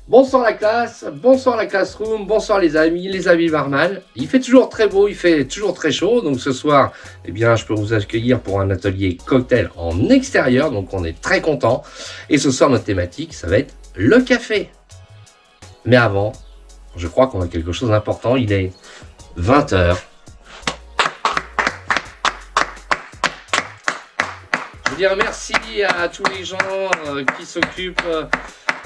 Bonsoir la classe, bonsoir la classroom, bonsoir les amis barman. Il fait toujours très beau, il fait toujours très chaud. Donc ce soir, eh bien, je peux vous accueillir pour un atelier cocktail en extérieur. Donc on est très content. Et ce soir, notre thématique, ça va être le café. Mais avant, je crois qu'on a quelque chose d'important. Il est 20 h. Je veux dire merci à tous les gens qui s'occupent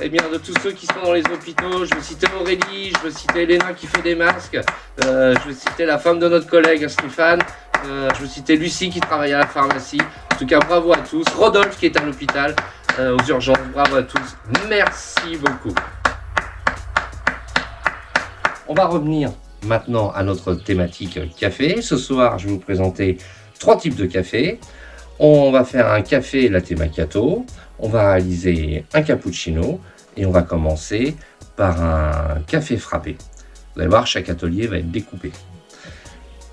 de tous ceux qui sont dans les hôpitaux. Je veux citer Aurélie, je veux citer Elena qui fait des masques, je veux citer la femme de notre collègue Stéphane, je veux citer Lucie qui travaille à la pharmacie. En tout cas, bravo à tous. Rodolphe qui est à l'hôpital, aux urgences, bravo à tous. Merci beaucoup. On va revenir maintenant à notre thématique café. Ce soir, je vais vous présenter 3 types de café. On va faire un café latte macchiato, on va réaliser un cappuccino et on va commencer par un café frappé. Vous allez voir, chaque atelier va être découpé.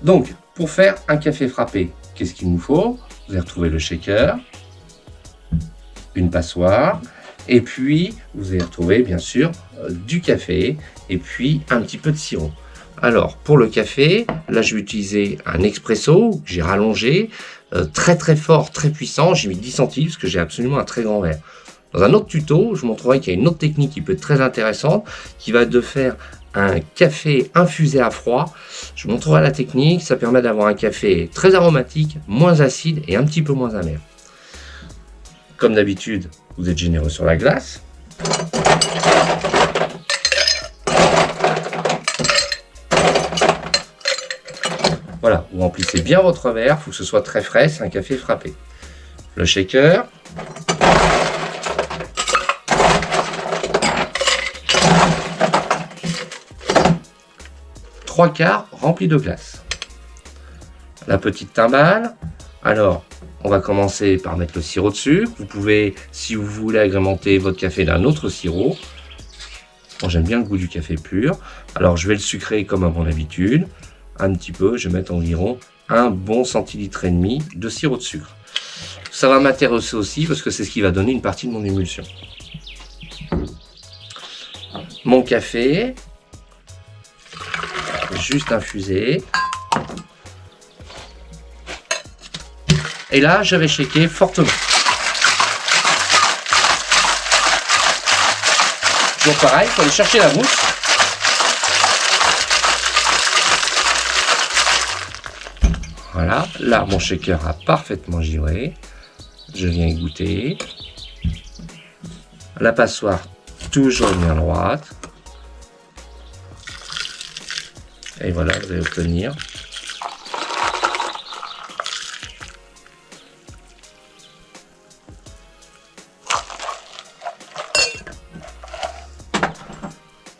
Donc, pour faire un café frappé, qu'est-ce qu'il nous faut? Vous allez retrouver le shaker, une passoire, et puis vous allez retrouver bien sûr du café et puis un petit peu de sirop. Alors, pour le café, là je vais utiliser un expresso que j'ai rallongé, très fort, très puissant. J'ai mis 10 centilitres parce que j'ai absolument un très grand verre. Dans un autre tuto, je vous montrerai qu'il y a une autre technique qui peut être très intéressante, qui va être de faire un café infusé à froid. Je vous montrerai la technique, ça permet d'avoir un café très aromatique, moins acide et un petit peu moins amer. Comme d'habitude, vous êtes généreux sur la glace. Voilà, vous remplissez bien votre verre, il faut que ce soit très frais, c'est un café frappé. Le shaker. Trois quarts rempli de glace. La petite timbale. Alors, on va commencer par mettre le sirop de sucre. Vous pouvez, si vous voulez, agrémenter votre café d'un autre sirop. Moi, j'aime bien le goût du café pur. Alors, je vais le sucrer comme à mon habitude. Un petit peu, je vais mettre environ un bon centilitre et demi de sirop de sucre. Ça va m'intéresser aussi parce que c'est ce qui va donner une partie de mon émulsion. Mon café, juste infusé. Et là, je vais shaker fortement. Donc pareil, il faut aller chercher la mousse. Voilà, là mon shaker a parfaitement giré. Je viens y goûter. La passoire toujours bien droite. Et voilà, vous allez obtenir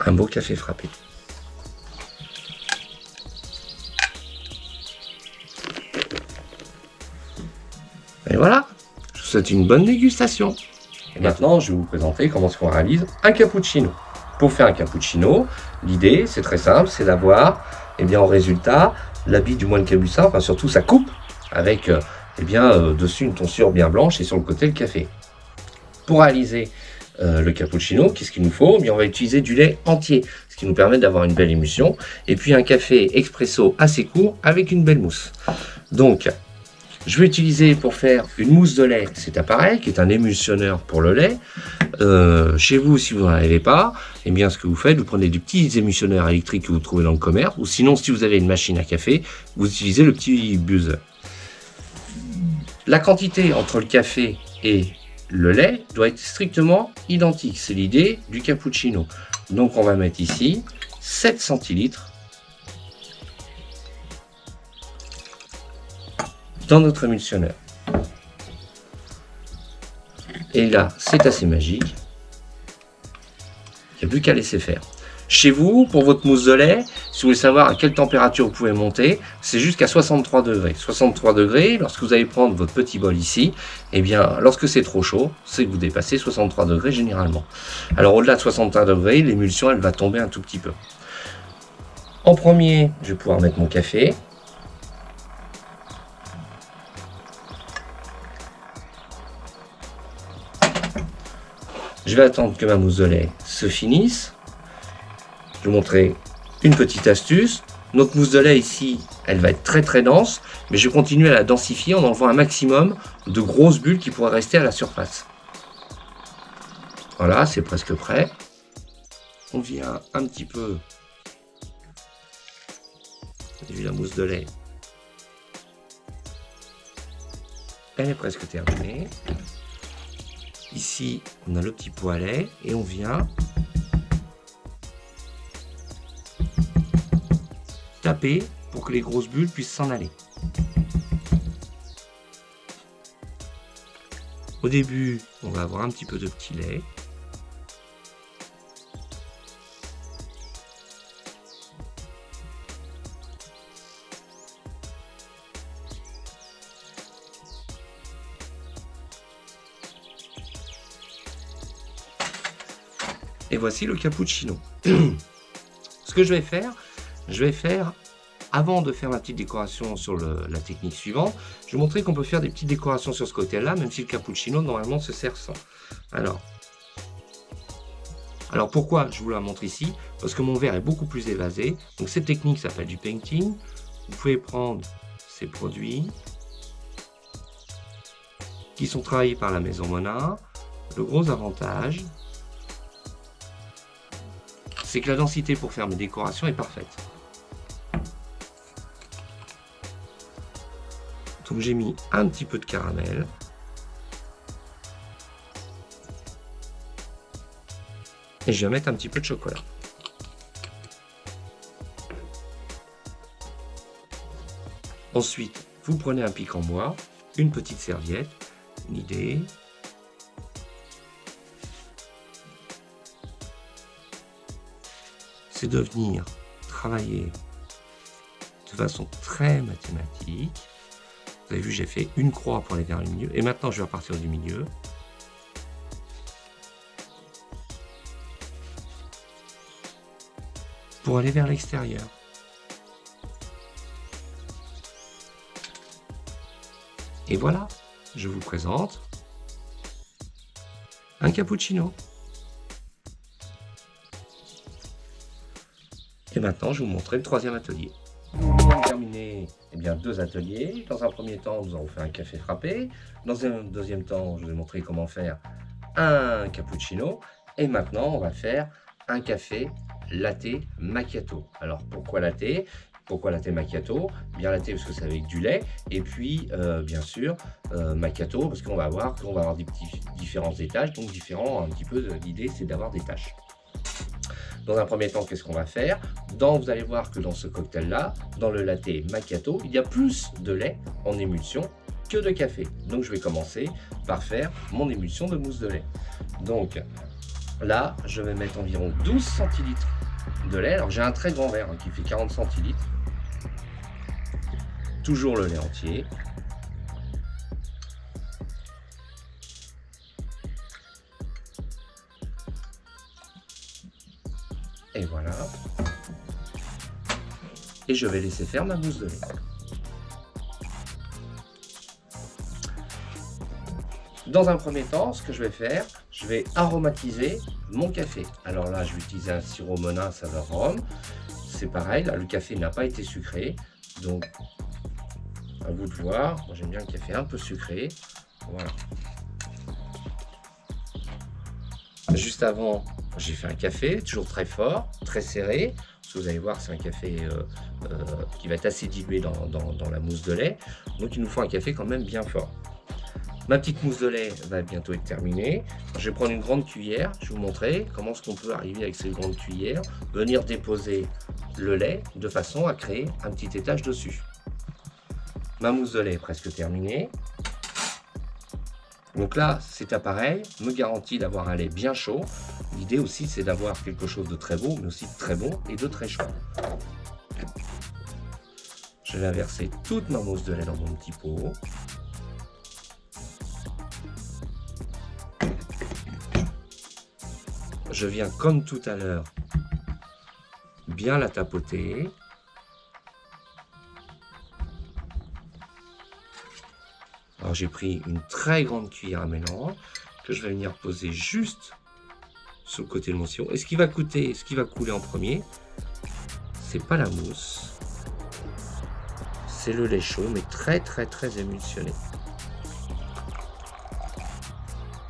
un beau café frappé. Et voilà, je vous souhaite une bonne dégustation. Et maintenant, je vais vous présenter comment on réalise un cappuccino. Pour faire un cappuccino, l'idée, c'est très simple, c'est d'avoir, en résultat, l'habit du moine capucin, enfin surtout sa coupe, avec, dessus une tonsure bien blanche et sur le côté le café. Pour réaliser le cappuccino, qu'est-ce qu'il nous faut? On va utiliser du lait entier, ce qui nous permet d'avoir une belle émulsion, et puis un café expresso assez court avec une belle mousse. Donc, je vais utiliser pour faire une mousse de lait cet appareil qui est un émulsionneur pour le lait. Chez vous, si vous n'en avez pas, ce que vous faites, vous prenez des petits émulsionneurs électriques que vous trouvez dans le commerce, ou sinon, si vous avez une machine à café, vous utilisez le petit buzzer. La quantité entre le café et le lait doit être strictement identique. C'est l'idée du cappuccino. Donc, on va mettre ici 7 centilitres. Dans notre émulsionneur. Et là, c'est assez magique. Il n'y a plus qu'à laisser faire. Chez vous, pour votre mousse de lait, si vous voulez savoir à quelle température vous pouvez monter, c'est jusqu'à 63 degrés. 63 degrés, lorsque vous allez prendre votre petit bol ici, lorsque c'est trop chaud, c'est que vous dépassez 63 degrés généralement. Alors au-delà de 63 degrés, l'émulsion, elle va tomber un tout petit peu. En premier, je vais pouvoir mettre mon café. Je vais attendre que ma mousse de lait se finissent. Je vais vous montrer une petite astuce. Notre mousse de lait ici, elle va être très dense, mais je vais continuer à la densifier en enlevant un maximum de grosses bulles qui pourraient rester à la surface. Voilà, c'est presque prêt. On vient un petit peu. Vous avez vu la mousse de lait? Elle est presque terminée. Ici, on a le petit pot à lait et on vient taper pour que les grosses bulles puissent s'en aller. Au début, on va avoir un petit peu de petit lait. Et voici le cappuccino. Ce que je vais faire, avant de faire ma petite décoration sur la technique suivante, je vais montrer qu'on peut faire des petites décorations sur ce côté-là, même si le cappuccino, normalement, se sert sans. Alors pourquoi je vous la montre ici? Parce que mon verre est beaucoup plus évasé. Donc cette technique s'appelle du painting. Vous pouvez prendre ces produits qui sont travaillés par la maison Mona. Le gros avantage, c'est que la densité pour faire mes décorations est parfaite. Donc j'ai mis un petit peu de caramel. Et je vais mettre un petit peu de chocolat. Ensuite, vous prenez un pic en bois, une petite serviette, une idée. C'est de venir travailler de façon très mathématique. Vous avez vu, j'ai fait une croix pour aller vers le milieu. Et maintenant, je vais repartir du milieu. Pour aller vers l'extérieur. Et voilà, je vous présente un cappuccino. Et maintenant, je vais vous montrer le troisième atelier. Nous avons terminé deux ateliers. Dans un premier temps, nous avons fait un café frappé. Dans un deuxième temps, je vous ai montré comment faire un cappuccino. Et maintenant, on va faire un café latte macchiato. Alors, pourquoi latte? Pourquoi latte macchiato? Bien latte parce que c'est avec du lait. Et puis, bien sûr, macchiato parce qu'on va avoir des petits différents étages. Donc, différents, un petit peu, l'idée, c'est d'avoir des tâches. Dans un premier temps, qu'est-ce qu'on va faire? Vous allez voir que dans ce cocktail-là, dans le latte macchiato, il y a plus de lait en émulsion que de café. Donc, je vais commencer par faire mon émulsion de mousse de lait. Donc, là, je vais mettre environ 12 centilitres de lait. Alors, j'ai un très grand verre qui fait 40 centilitres. Toujours le lait entier. Et voilà. Et je vais laisser faire ma mousse de lait. Dans un premier temps, ce que je vais faire, je vais aromatiser mon café. Alors là, je vais utiliser un sirop Mona saveur rhum. C'est pareil, là, le café n'a pas été sucré. Donc, à vous de voir. Moi, j'aime bien le café un peu sucré. Voilà. Juste avant, j'ai fait un café, toujours très fort, très serré. Vous allez voir, c'est un café qui va être assez dilué dans la mousse de lait. Donc, il nous faut un café quand même bien fort. Ma petite mousse de lait va bientôt être terminée. Je vais prendre une grande cuillère. Je vais vous montrer comment est-ce qu'on peut arriver avec cette grande cuillère, venir déposer le lait de façon à créer un petit étage dessus. Ma mousse de lait est presque terminée. Donc là, cet appareil me garantit d'avoir un lait bien chaud. L'idée aussi, c'est d'avoir quelque chose de très beau, mais aussi de très bon et de très chaud. Je vais verser toute ma mousse de lait dans mon petit pot. Je viens, comme tout à l'heure, bien la tapoter. Alors j'ai pris une très grande cuillère à mélange que je vais venir poser juste sur le côté de mon sirop. Et ce qui va couler en premier, c'est pas la mousse, c'est le lait chaud, mais très très très émulsionné.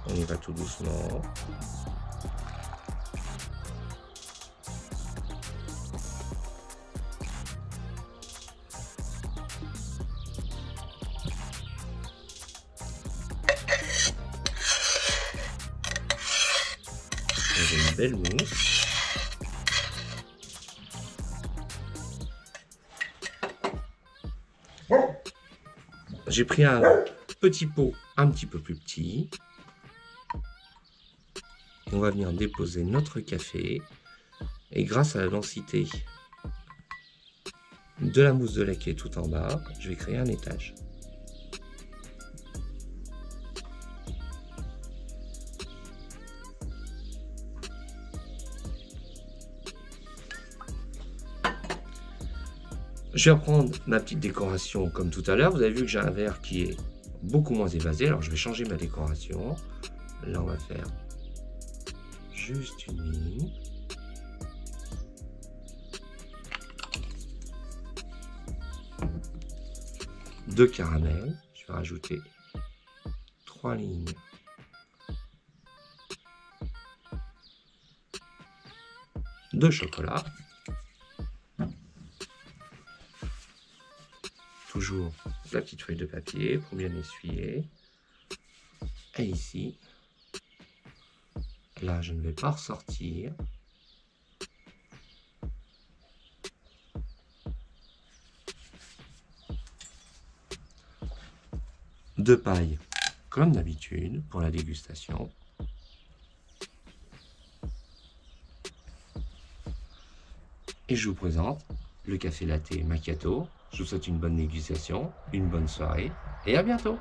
On y va tout doucement. J'ai une belle mousse. J'ai pris un petit pot un petit peu plus petit. Et on va venir déposer notre café. Et grâce à la densité de la mousse de lait qui est tout en bas, je vais créer un étage. Je vais reprendre ma petite décoration comme tout à l'heure. Vous avez vu que j'ai un verre qui est beaucoup moins évasé. Alors je vais changer ma décoration. Là on va faire juste une ligne. De caramel. Je vais rajouter 3 lignes de chocolat. Toujours la petite feuille de papier pour bien essuyer. Et ici, là je ne vais pas ressortir. De paille, comme d'habitude, pour la dégustation. Et je vous présente le café latte macchiato. Je vous souhaite une bonne dégustation, une bonne soirée et à bientôt.